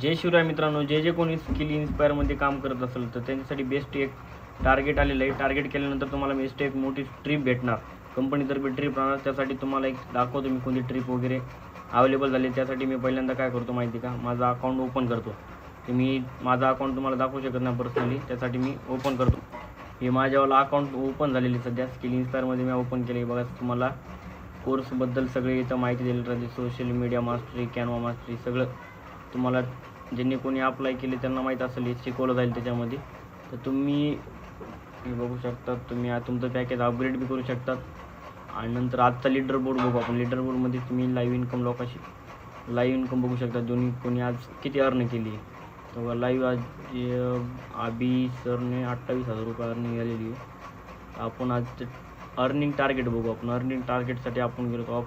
जय शिवराय मित्रांनो, जे कोणी स्किल इन्स्पायरमध्ये काम करत असेल तर त्यांच्यासाठी बेस्ट एक टार्गेट आलेलं आहे. टार्गेट केल्यानंतर तुम्हाला बेस्ट एक मोठी ट्रिप भेटणार, कंपनीतर्फे ट्रिप राहणार. त्यासाठी तुम्हाला एक दाखवतो मी कोणती ट्रिप वगैरे अवेलेबल झाली. त्यासाठी मी पहिल्यांदा काय करतो माहिती का, माझा अकाउंट ओपन करतो. ते मी माझा अकाउंट तुम्हाला दाखवू शकत नाही पर्सनली, त्यासाठी मी ओपन करतो. हे माझ्यावाला अकाउंट ओपन झालेली सध्या स्किल इन्स्पायरमध्ये मी ओपन केले. बघा तुम्हाला कोर्सबद्दल सगळे इथं माहिती दिली राहते. Social media mastery, Canva mastery सगळं तुम्हाला ज्यांनी कोणी अप्लाय केले त्यांना माहीत असेल, हे शिकवलं जाईल त्याच्यामध्ये. तर तुम्ही हे बघू शकता, तुम्ही तुमचं पॅकेज अपग्रेड बी करू शकतात. आणि नंतर आजचा लीडर बोर्ड बघू आपण. लीडर बोर्डमध्ये तुम्ही लाईव्ह इन्कम लोकांशी लाईव्ह इन्कम बघू शकता, दोन्ही कोणी आज किती अर्न केली. तर लाईव्ह आज आबी सरने 28,000 रुपये अर्निंग झालेली आहे. आपण आज अर्निंग टार्गेट बघू. आपण अर्निंग टार्गेटसाठी आपण गेलो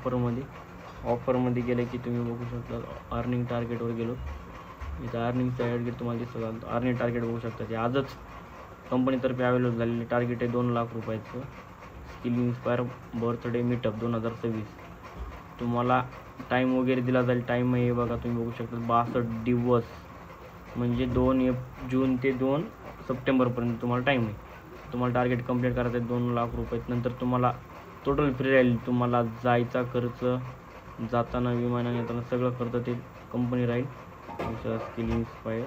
ऑफरमध्ये गेले की तुम्ही बघू शकता. अर्निंग टार्गेटवर गेलो, इथं अर्निंग टार्गेट तुम्हाला दिसतं. अर्निंग टार्गेट बघू शकता. ते आजच कंपनीतर्फे अवेलेबल झालेले टार्गेट आहे 2 लाख रुपयाचं. Skill inspire birthday meetup 2026. तुम्हाला टाईम वगैरे दिला जाईल. टाईम आहे बघा, तुम्ही बघू शकता 62 दिवस, म्हणजे 2 जून ते 2 सप्टेंबरपर्यंत तुम्हाला टाईम आहे. तुम्हाला टार्गेट कंप्लीट करायचं आहे 2 लाख रुपये. नंतर तुम्हाला टोटल फ्री राहील. तुम्हाला जायचा खर्च, जाताना विमानाने येताना सगळं खर्च ते कंपनी राहील. Skill inspire